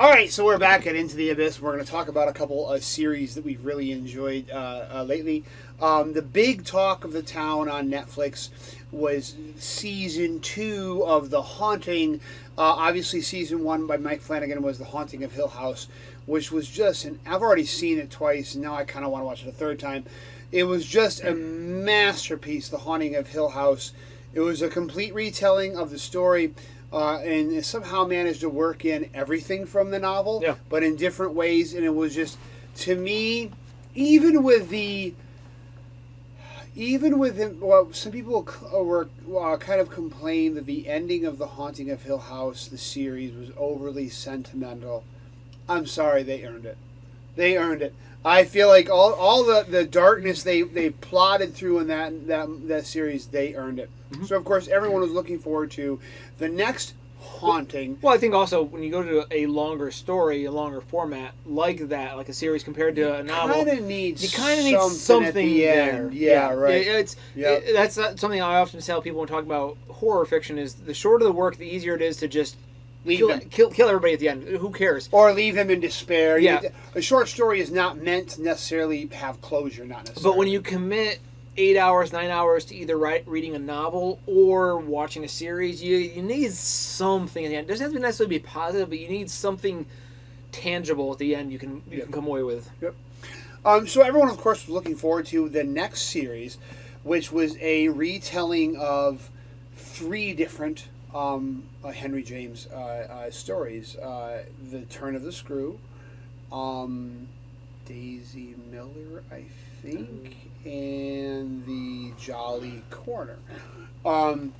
All right, so we're back at Into the Abyss. We're going to talk about a couple of series that we've really enjoyed lately. The big talk of the town on Netflix was season 2 of The Haunting. Obviously, season 1 by Mike Flanagan was The Haunting of Hill House, which was just I've already seen it twice, and now I kind of want to watch it a third time. It was just a masterpiece, The Haunting of Hill House. It was a complete retelling of the story. And somehow managed to work in everything from the novel, but in different ways. And it was just, to me, even with well, some people were kind of complained that the ending of The Haunting of Hill House, the series, was overly sentimental. I'm sorry, they earned it. They earned it. I feel like all the darkness they plotted through in that series, they earned it. Mm-hmm. So, of course, everyone was looking forward to the next Haunting. Well, I think also when you go to a longer story, a longer format like that, like a series compared to a novel, you kind of need something at the there. End. Yeah, right. That's something I often tell people when talking about horror fiction is the shorter the work, the easier it is to just kill everybody at the end. Who cares? Or leave them in despair. Yeah. A short story is not meant to necessarily have closure, not necessarily. But when you commit 8 hours, 9 hours to either reading a novel or watching a series, you need something at the end. It doesn't have to necessarily be positive, but you need something tangible at the end you can come away with. Yep. So everyone, of course, was looking forward to the next series, which was a retelling of 3 different Henry James stories. The Turn of the Screw, Daisy Miller, I think, and The Jolly Corner. And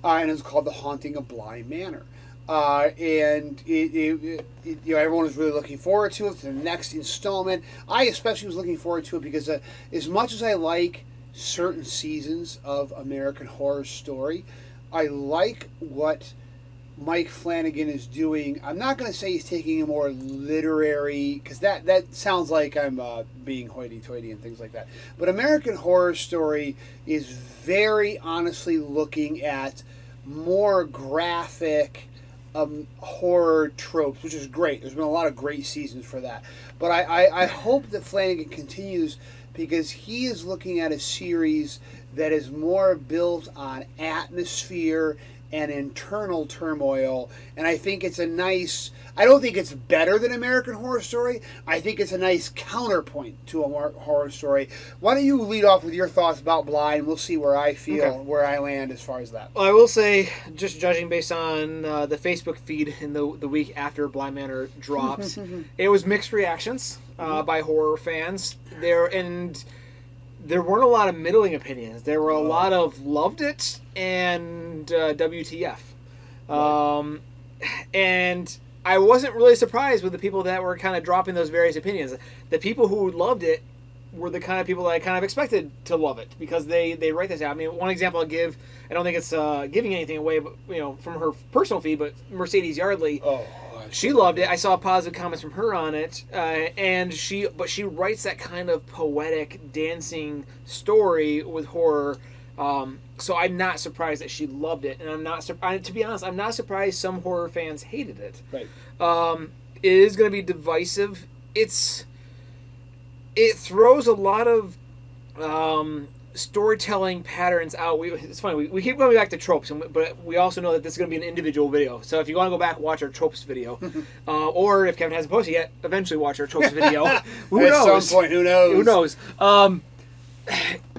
it's called The Haunting of Bly Manor. And everyone was really looking forward to it, to the next installment. I especially was looking forward to it because as much as I like certain seasons of American Horror Story, I like what Mike Flanagan is doing. I'm not going to say he's taking a more literary, because that sounds like I'm being hoity-toity and things like that. But American Horror Story is very honestly looking at more graphic horror tropes, which is great. There's been a lot of great seasons for that. But I hope that Flanagan continues, because he is looking at a series that is more built on atmosphere and internal turmoil, and I think it's a nice... I don't think it's better than American Horror Story. I think it's a nice counterpoint to a horror story. Why don't you lead off with your thoughts about Bly, and we'll see where I feel, where I land as far as that. Well, I will say, just judging based on the Facebook feed in the week after Bly Manor dropped, it was mixed reactions by horror fans. There weren't a lot of middling opinions. There were a lot of loved it and WTF. And I wasn't really surprised with the people that were kind of dropping those various opinions. The people who loved it were the kind of people that I kind of expected to love it, because they write this out. I mean, one example I'll give, I don't think it's giving anything away, but from her personal feed, but Mercedes Yardley. She loved it. I saw positive comments from her on it, and she writes that kind of poetic, dancing story with horror. So I'm not surprised that she loved it, and to be honest, I'm not surprised some horror fans hated it. Right. It is going to be divisive. It throws a lot of storytelling patterns out. It's funny, we keep going back to tropes, but we also know that this is going to be an individual video. So if you want to go back and watch our tropes video, or if Kevin hasn't posted yet, eventually watch our tropes video. Who knows? At some point, who knows? Who knows?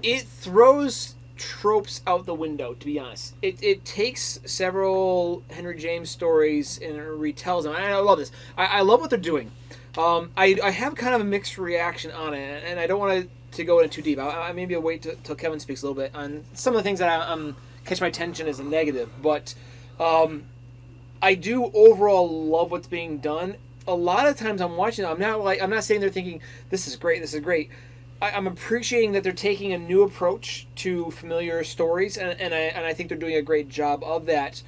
It throws tropes out the window, to be honest. It takes several Henry James stories and retells them. I love this. I love what they're doing. I have kind of a mixed reaction on it, and I don't want to go into too deep. I maybe I'll wait till Kevin speaks a little bit on some of the things that I'm catch my attention as a negative. But I do overall love what's being done. A lot of times I'm watching it, I'm not sitting there thinking this is great. I'm appreciating that they're taking a new approach to familiar stories, and I think they're doing a great job of that.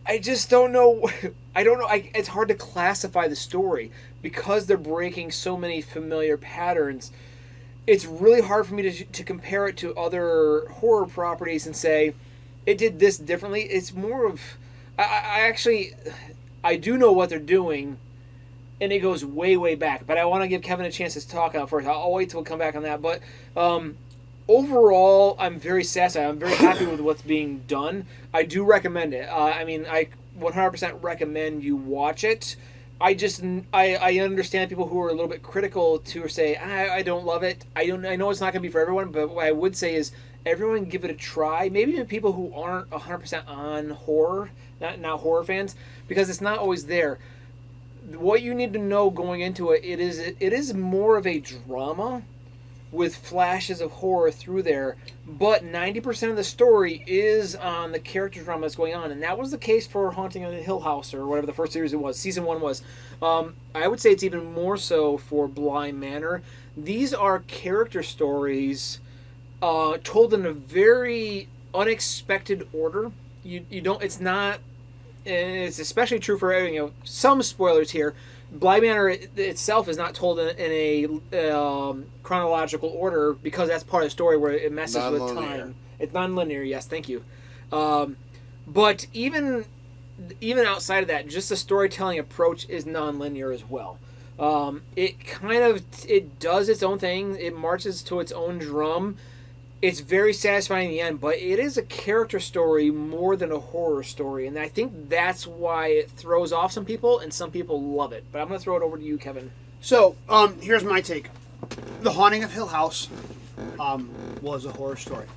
I just don't know. I don't know. It's hard to classify the story because they're breaking so many familiar patterns. It's really hard for me to compare it to other horror properties and say it did this differently. It's more of I I do know what they're doing, and it goes way, way back. But I want to give Kevin a chance to talk out first. I'll wait till we come back on that. But overall, I'm very satisfied. I'm very happy with what's being done. I do recommend it. I 100% recommend you watch it. I understand people who are a little bit critical to say I don't love it. I know it's not going to be for everyone, but what I would say is everyone give it a try. Maybe even people who aren't 100% on horror, not horror fans, because it's not always there. What you need to know going into it, it is more of a drama with flashes of horror through there, but 90% of the story is on the character drama that's going on, and that was the case for Haunting of the Hill House, or whatever the first series it was, season 1 was. I would say it's even more so for Bly Manor. These are character stories told in a very unexpected order. You don't. It's not. And it's especially true for some spoilers here. Bly Manor itself is not told in a chronological order because that's part of the story where it messes with time. It's non-linear. Yes, thank you. But even outside of that, just the storytelling approach is non-linear as well. It does its own thing. It marches to its own drum. It's very satisfying in the end, but it is a character story more than a horror story, and I think that's why it throws off some people, and some people love it. But I'm going to throw it over to you, Kevin. So, here's my take. The Haunting of Hill House was a horror story.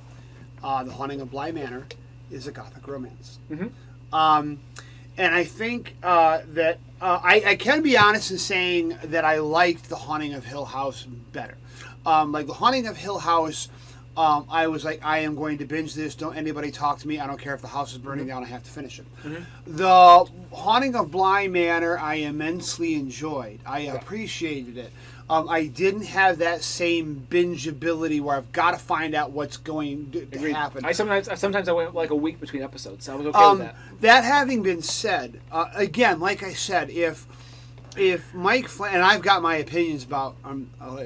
The Haunting of Bly Manor is a gothic romance. Mm-hmm. And I think that I can be honest in saying that I liked The Haunting of Hill House better. Like The Haunting of Hill House, I was like, I am going to binge this. Don't anybody talk to me. I don't care if the house is burning down. I have to finish it. Mm-hmm. The Haunting of Bly Manor, I immensely enjoyed. I appreciated it. I didn't have that same binge ability where I've got to find out what's going to happen. Sometimes I went like a week between episodes, so I was okay with that. That having been said, again, like I said, if Mike and I've got my opinions about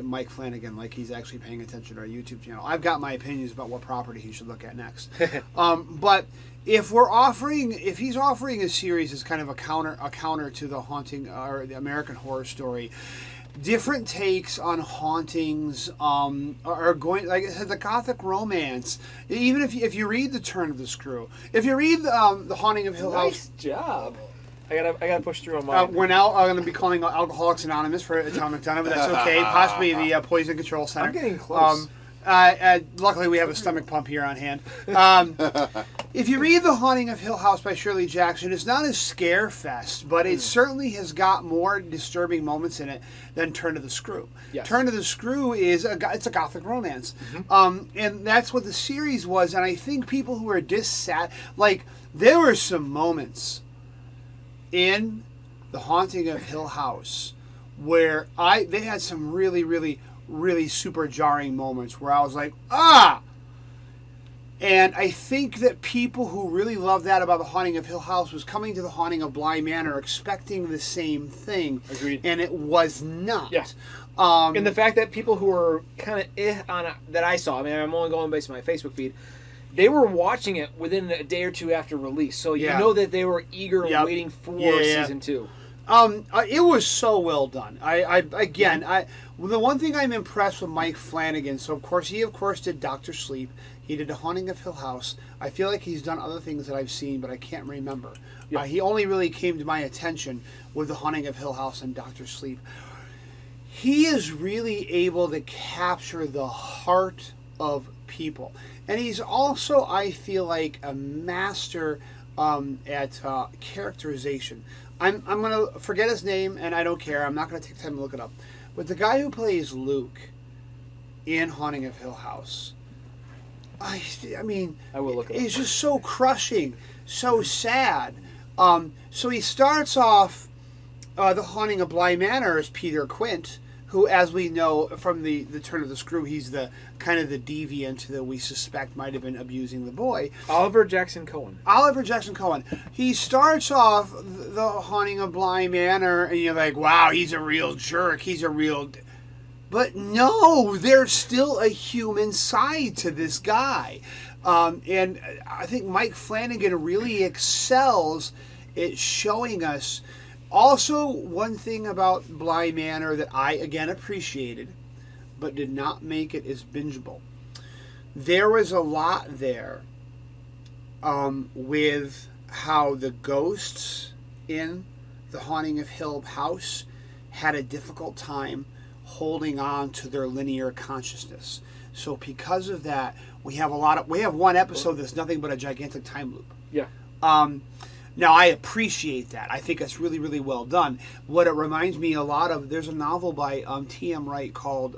Mike Flanagan, like he's actually paying attention to our YouTube channel. I've got my opinions about what property he should look at next. But if he's offering a series as kind of a counter to the Haunting or the American Horror Story, different takes on hauntings are going, like I said, the gothic romance. Even if you read The Turn of the Screw, if you read the Haunting of Hill House, nice job. I gotta push through on mine. We're now going to be calling Alcoholics Anonymous for Tom McDonough, but that's okay. Possibly the Poison Control Center. I'm getting close. Luckily, we have a stomach pump here on hand. If you read The Haunting of Hill House by Shirley Jackson, it's not a scare fest, but it certainly has got more disturbing moments in it than Turn of the Screw. Yes. Turn of the Screw is it's a gothic romance, and that's what the series was. And I think people who are like there were some moments in The Haunting of Hill House where they had some really, really, really super jarring moments where I was like, ah! And I think that people who really loved that about The Haunting of Hill House was coming to The Haunting of Bly Manor expecting the same thing. Agreed. And it was not. Yes. And the fact that people who were kind of on it, that I saw, I mean, I'm only going based on my Facebook feed, they were watching it within a day or two after release. So you know that they were eager and waiting for season 2. It was so well done. The one thing I'm impressed with Mike Flanagan. So he of course did Dr. Sleep. He did The Haunting of Hill House. I feel like he's done other things that I've seen, but I can't remember. Yep. He only really came to my attention with The Haunting of Hill House and Dr. Sleep. He is really able to capture the heart of people, and he's also, I feel like, a master at characterization. I'm going to forget his name, and I don't care. I'm not going to take time to look it up. But the guy who plays Luke in Haunting of Hill House, I mean, I will look it up. He's just so crushing, so sad. So he starts off The Haunting of Bly Manor as Peter Quint, who, as we know from the Turn of the Screw, he's the kind of the deviant that we suspect might have been abusing the boy. Oliver Jackson Cohen. He starts off The Haunting of Bly Manor, and you're like, wow, he's a real jerk. But no, there's still a human side to this guy. And I think Mike Flanagan really excels it's showing us. Also, one thing about Bly Manor that I again appreciated, but did not make it as bingeable. There was a lot there with how the ghosts in the Haunting of Hill House had a difficult time holding on to their linear consciousness. So because of that, we have one episode that's nothing but a gigantic time loop. Yeah. Now I appreciate that. I think it's really, really well done. What it reminds me a lot of, there's a novel by T.M. Wright called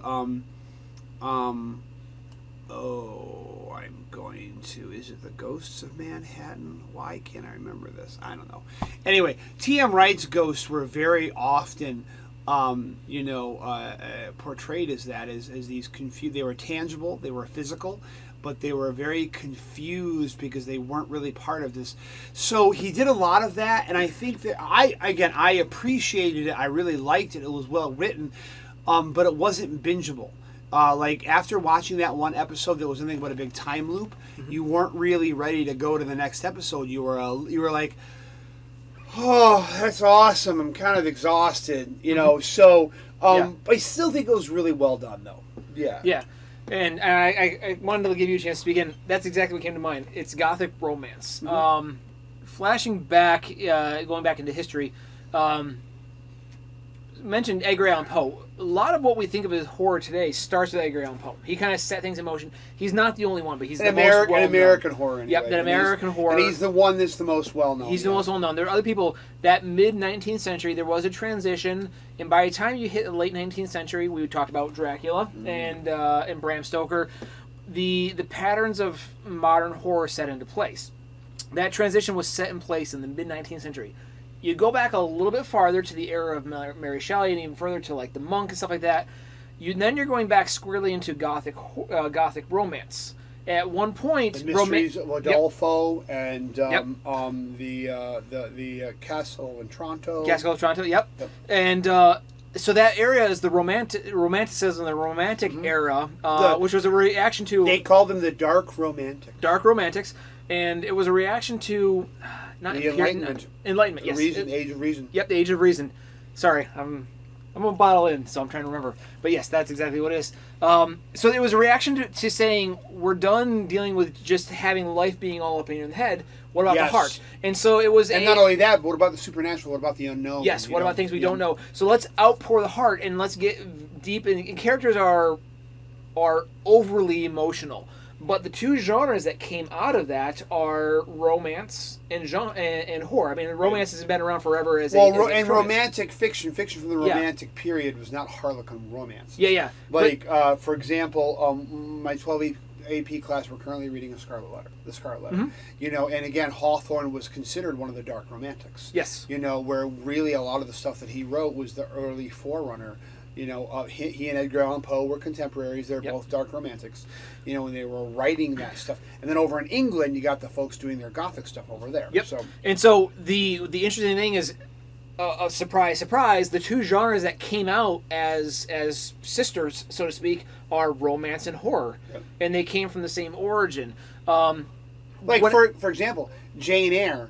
is it The Ghosts of Manhattan? Why can't I remember this? I don't know. Anyway, T.M. Wright's ghosts were very often, portrayed as that, as these confused. They were tangible, they were physical, but they were very confused because they weren't really part of this. So he did a lot of that, and I think that I appreciated it. I really liked it. It was well written, but it wasn't bingeable. Like after watching that one episode that was nothing but a big time loop, you weren't really ready to go to the next episode. You were like, oh, that's awesome. I'm kind of exhausted, So I still think it was really well done, though. Yeah. Yeah. And I wanted to give you a chance to speak in. That's exactly what came to mind. It's gothic romance. Flashing back, going back into history, mentioned Edgar Allan Poe. A lot of what we think of as horror today starts with Edgar Allan Poe. He kind of set things in motion. He's not the only one, but he's the most well-known. An American horror. Anyway. Yep, an American horror. And he's the one that's the most well-known. He's the most well-known. There are other people. That mid-19th century, there was a transition, and by the time you hit the late 19th century, we talked about Dracula and Bram Stoker, the patterns of modern horror set into place. That transition was set in place in the mid-19th century. You go back a little bit farther to the era of Mary Shelley, and even further to like the Monk and stuff like that. Then you're going back squarely into gothic romance. At one point, the Mysteries of Udolpho and the Castle of Otranto. Castle of Otranto, yep. And so that area is the romanticism, the romantic era, which was a reaction to. They called them the Dark Romantics. Dark Romantics, and it was a reaction to. The Enlightenment. Enlightenment, yes. The Age of Reason. Yep, the Age of Reason. Sorry, I'm a bottle in, so I'm trying to remember. But yes, that's exactly what it is. So it was a reaction to saying, we're done dealing with just having life being all up in your head. What about the heart? And so it was. And not only that, but what about the supernatural? What about the unknown? Yes, what about things we don't know? So let's outpour the heart and let's get deep. And characters are overly emotional. But the two genres that came out of that are romance and horror. I mean, romance has been around forever as romantic fiction from the romantic period was not Harlequin romance. Yeah. Like, for example, my 12 AP class, we're currently reading The Scarlet Letter. And again, Hawthorne was considered one of the dark romantics. Yes. Where really a lot of the stuff that he wrote was the early forerunner. He and Edgar Allan Poe were contemporaries. They're both dark romantics, when they were writing that stuff. And then over in England, you got the folks doing their gothic stuff over there. Yep. So the interesting thing is, surprise, surprise, the two genres that came out as sisters, so to speak, are romance and horror. Yep. And they came from the same origin. For example, Jane Eyre.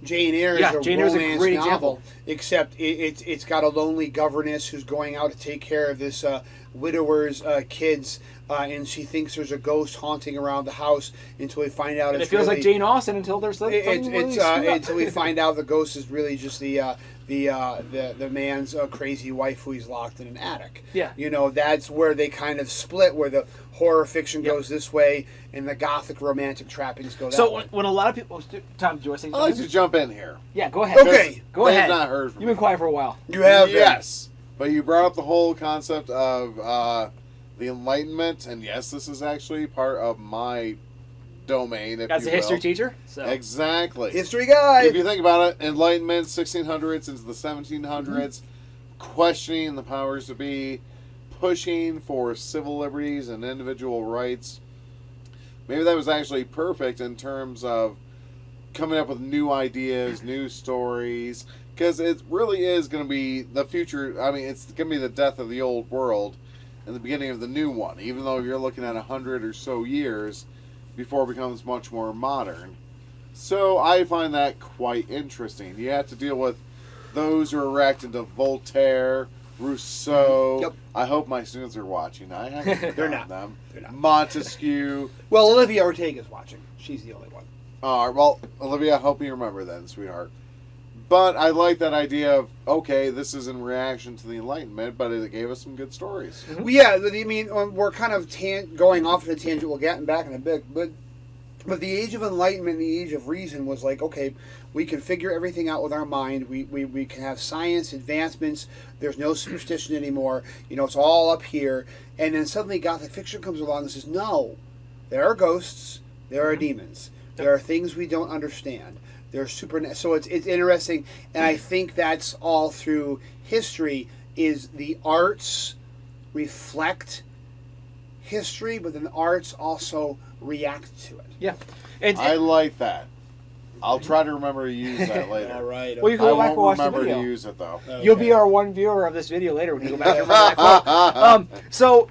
Jane Eyre is a romance novel, example. Except it's got a lonely governess who's going out to take care of this widower's kids, and she thinks there's a ghost haunting around the house until we find out. It feels like Jane Austen until there's until we find out the ghost is really just the man's crazy wife who he's locked in an attic. Yeah. That's where they kind of split, where the horror fiction goes this way and the gothic romantic trappings go that way. So when a lot of people... Tom, do I say something? I'd like to jump in here. Yeah, go ahead. Okay. Go ahead. I have not heard from You've been quiet for a while. You have Yes. But you brought up the whole concept of the Enlightenment, and yes, this is actually part of my domain, if As you a history will. teacher? So. Exactly. History guy. If you think about it, Enlightenment, 1600s into the 1700s, questioning the powers to be, pushing for civil liberties and individual rights. Maybe that was actually perfect in terms of coming up with new ideas, new stories, because it really is going to be the future. I mean, it's going to be the death of the old world and the beginning of the new one, even though you're looking at 100 or so years before it becomes much more modern. So I find that quite interesting. You have to deal with those who are reacting to Voltaire, Rousseau. Yep. I hope my students are watching. I haven't They're forgotten not. them. They're not. Montesquieu. Well, Olivia Ortega's watching. She's the only one. Well, Olivia, I hope you remember then, sweetheart. But I like that idea of, okay, this is in reaction to the Enlightenment, but it gave us some good stories. Well, yeah, I mean, we're kind of going off the tangent. We'll get back in a bit, but the age of enlightenment, the age of reason, was like, okay, we can figure everything out with our mind. We can have science advancements. There's no superstition anymore. You know, it's all up here. And then suddenly Gothic fiction comes along and says, no, there are ghosts, there are demons, there are things we don't understand. They're so it's interesting, and I think that's all through history. Is the arts reflect history, but then the arts also react to it. Yeah. And, I like that. I'll try to remember to use that later. All right. Well, you can I go back and watch won't the remember video. to use it, though. You'll be our one viewer of this video later when you go back and remember that quote.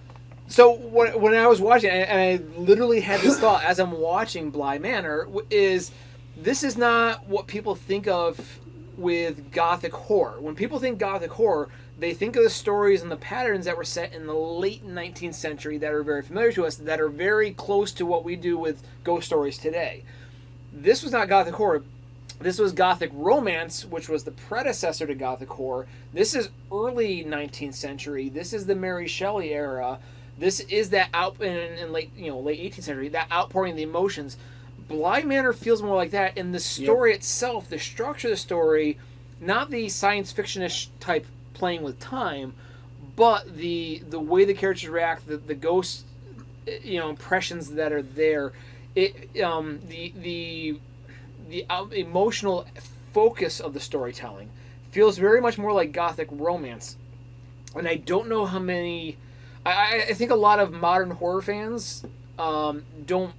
So when I was watching, and I literally had this thought as I'm watching Bly Manor, is this is not what people think of with Gothic horror. When people think Gothic horror, they think of the stories and the patterns that were set in the late 19th century that are very familiar to us, that are very close to what we do with ghost stories today. This was not Gothic horror. This was Gothic romance, which was the predecessor to Gothic horror. This is early 19th century. This is the Mary Shelley era. This is that in late 18th century, that outpouring of the emotions. Bly Manor feels more like that, and the story itself, the structure of the story, not the science fiction-ish type playing with time, but the way the characters react, the ghost, impressions that are there, the emotional focus of the storytelling feels very much more like Gothic romance. And I don't know how many. I think a lot of modern horror fans don't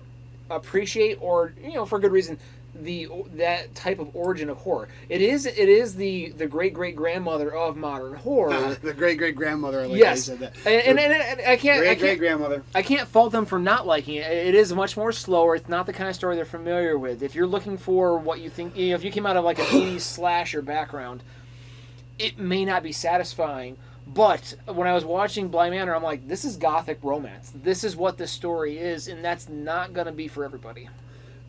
appreciate, or for good reason, that type of origin of horror. It is the great grandmother of modern horror. The great grandmother. Like Yes, I said that. and I can't Great grandmother. I can't fault them for not liking it. It is much more slower. It's not the kind of story they're familiar with. If you're looking for what you think, if you came out of like an 80s slasher background, it may not be satisfying. But when I was watching Bly Manor, I'm like, this is Gothic romance. This is what this story is, and that's not going to be for everybody.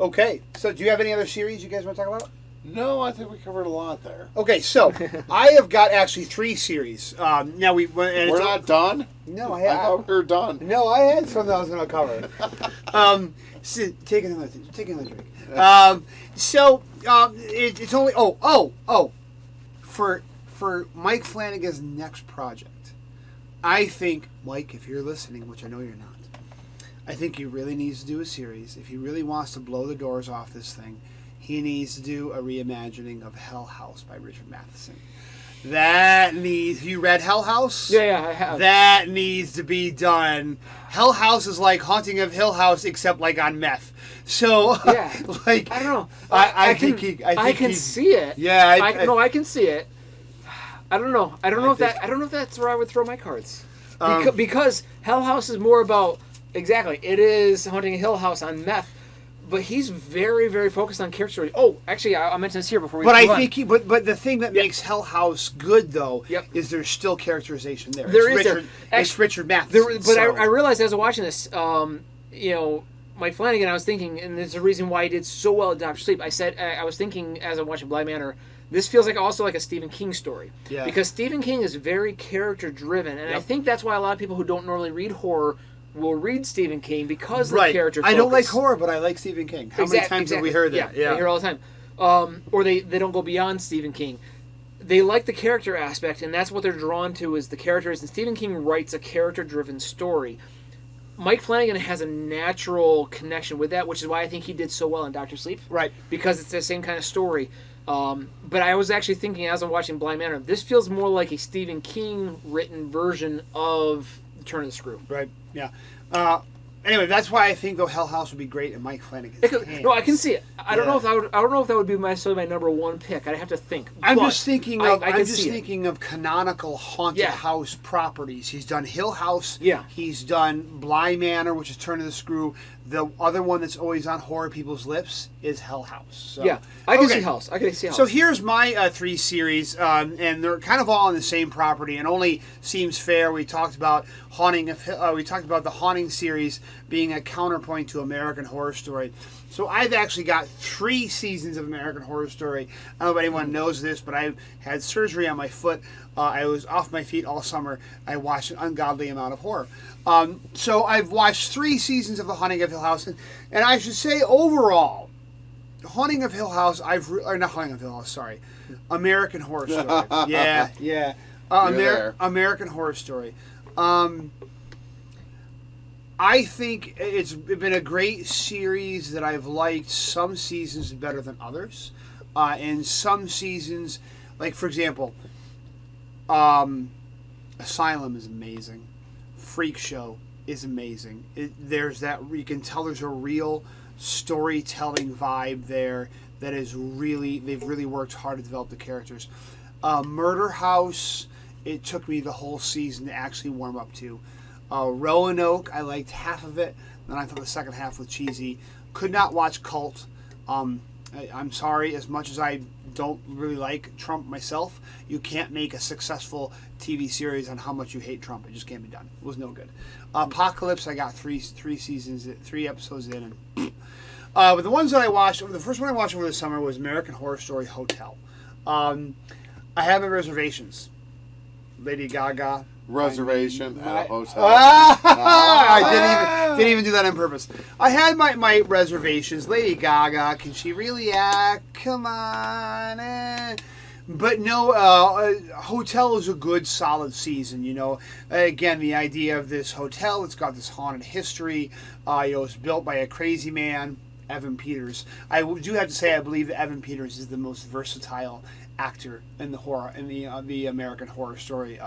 Okay, so do you have any other series you guys want to talk about? No, I think we covered a lot there. Okay, so I have got actually 3 series. Now We're not done? No, I thought we were done. No, I had something I was going to cover. Take another drink. It's only for Mike Flanagan's next project. I think, Mike, if you're listening, which I know you're not, I think he really needs to do a series. If he really wants to blow the doors off this thing, he needs to do a reimagining of Hell House by Richard Matheson. You read Hell House? Yeah, I have. That needs to be done. Hell House is like Haunting of Hill House, except like on meth. So, Yeah. like I don't know. I can see it. Yeah, I can see it. I don't know. I don't know if that's where I would throw my cards. Because Hell House is more about it is Haunting a Hill House on meth, but he's very, very focused on character story. Oh, actually, I'll mention this here before we. But move I on. think but the thing that makes Hell House good though is there's still characterization there. It's Richard Matheson. I realized as I was watching this, Mike Flanagan, I was thinking, and there's a reason why he did so well at Dr. Sleep. I was thinking as I'm watching Bly Manor, this feels also like a Stephen King story. Yeah. Because Stephen King is very character driven, and I think that's why a lot of people who don't normally read horror will read Stephen King because of the character focus. I don't like horror, but I like Stephen King. How many times have we heard that? Yeah, I hear it all the time. Or they don't go beyond Stephen King. They like the character aspect, and that's what they're drawn to is the characters. And Stephen King writes a character-driven story. Mike Flanagan has a natural connection with that, which is why I think he did so well in Dr. Sleep. Right. Because it's the same kind of story. But I was actually thinking as I'm watching Bly Manor, this feels more like a Stephen King written version of Turn of the Screw. Right. Yeah. Anyway, that's why I think though Hell House would be great in Mike Flanagan's hands. No, I can see it. I don't know if that would be my number one pick. I'd have to think. I'm just thinking of canonical haunted house properties. He's done Hill House. Yeah. He's done Bly Manor, which is Turn of the Screw. The other one that's always on horror people's lips is Hell House. So, Yeah, I can okay. see House. I can see House. So here's my 3 series, and they're kind of all on the same property, and only seems fair. We talked about we talked about the Haunting series being a counterpoint to American Horror Story. So I've actually got 3 seasons of American Horror Story. I don't know if anyone knows this, but I had surgery on my foot. I was off my feet all summer. I watched an ungodly amount of horror. So I've watched 3 seasons of The Haunting of Hill House, and I should say overall, Haunting of Hill House, or not Haunting of Hill House, sorry, American Horror Story. Yeah. You're there. American Horror Story. I think it's been a great series that I've liked. Some seasons better than others, and some seasons, like for example, Asylum is amazing. Freak Show is amazing. There's that, you can tell there's a real storytelling vibe there that is really, they've really worked hard to develop the characters. Murder House, it took me the whole season to actually warm up to. Roanoke, I liked half of it, then I thought the second half was cheesy. Could not watch Cult. I'm sorry, as much as I don't really like Trump myself, you can't make a successful TV series on how much you hate Trump. It just can't be done. It was no good. Apocalypse, I got three seasons, 3 episodes in, and but the ones that I watched, the first one I watched over the summer was American Horror Story Hotel. I have my reservations. Lady Gaga. Reservation at a hotel. I didn't even do that on purpose. I had my reservations. Lady Gaga, can she really act? Come on. But no, Hotel is a good, solid season. You know, again, the idea of this hotel, it's got this haunted history. It's built by a crazy man, Evan Peters. I do have to say, I believe that Evan Peters is the most versatile actor in the horror, in the American Horror Story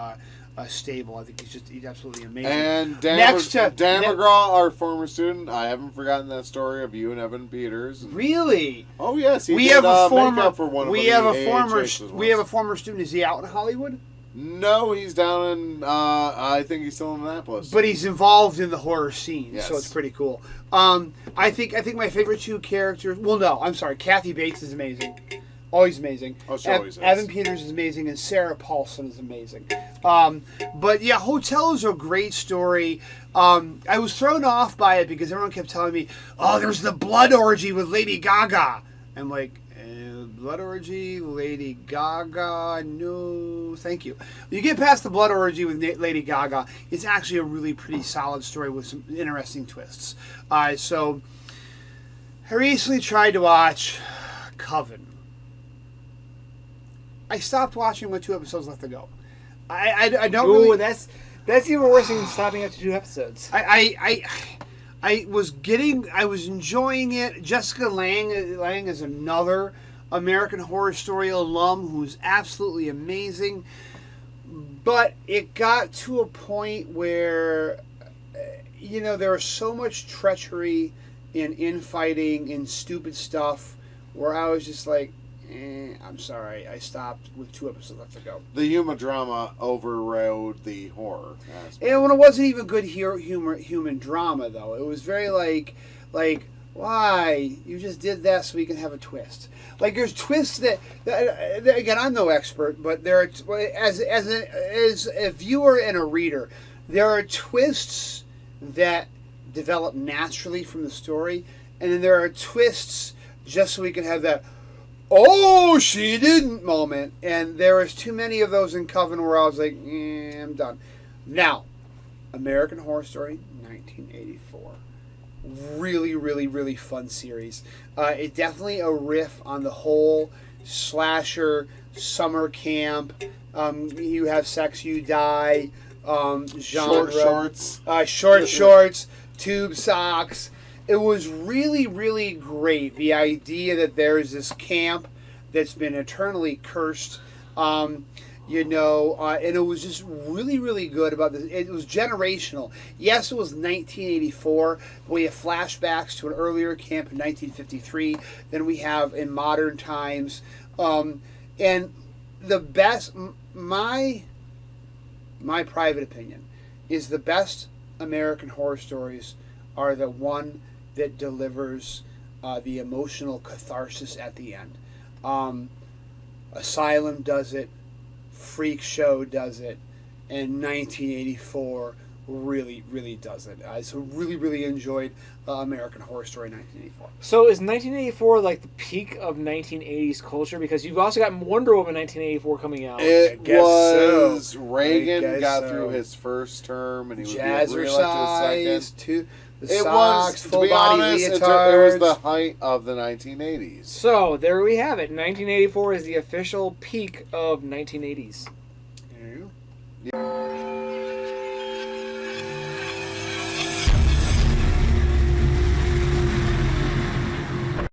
stable. I think he's absolutely amazing. And Dan McGraw, our former student, I haven't forgotten that story of you and Evan Peters. Really? Oh yes, we have a former makeup for one of we the have a AHHs former we have a former student. Is he out in Hollywood? No, he's down in. I think he's still in Annapolis. But he's involved in the horror scene, Yes. so it's pretty cool. I think my favorite 2 characters. Well, no, I'm sorry. Kathy Bates is amazing. Always amazing. Oh, she always is. Evan Peters is amazing, and Sarah Paulson is amazing. But yeah, Hotel is a great story. I was thrown off by it because everyone kept telling me, "Oh, there's the blood orgy with Lady Gaga." I'm like, blood orgy, Lady Gaga? No, thank you. You get past the blood orgy with Lady Gaga, it's actually a really pretty solid story with some interesting twists. So I recently tried to watch Coven. I stopped watching with 2 episodes left to go. I don't Ooh, really. that's even worse than stopping after 2 episodes. I was enjoying it. Jessica Lange is another American Horror Story alum who's absolutely amazing. But it got to a point where, there was so much treachery and infighting and stupid stuff where I was just like, I'm sorry, I stopped with 2 episodes left to go. The human drama overrode the horror aspect. And when it wasn't even good human drama, though, it was very like, why you just did that so we can have a twist. Like there's twists that again, I'm no expert, but there are as a viewer and a reader, there are twists that develop naturally from the story, and then there are twists just so we can have that, "Oh, she didn't" moment. And there was too many of those in Coven where I was like, I'm done. Now, American Horror Story 1984. Really, really, really fun series. It definitely a riff on the whole slasher, summer camp, you have sex, you die, genre. Short shorts, tube socks. It was really, really great. The idea that there's this camp that's been eternally cursed, and it was just really, really good about this. It was generational. Yes, it was 1984, but we have flashbacks to an earlier camp in 1953 than we have in modern times. And the best, my private opinion, is the best American horror stories are the one that delivers the emotional catharsis at the end. Asylum does it, Freak Show does it, and 1984 really, really does it. So really, really enjoyed American Horror Story 1984. So is 1984 like the peak of 1980s culture? Because you've also got Wonder Woman 1984 coming out. It guess was so. Reagan I guess got so. through his first term, and he would be reelected a Jazzercise, second. the It socks, was, to full be body honest, it leotards. was the height of the 1980s. So there we have it. 1984 is the official peak of 1980s. There you go. Yeah.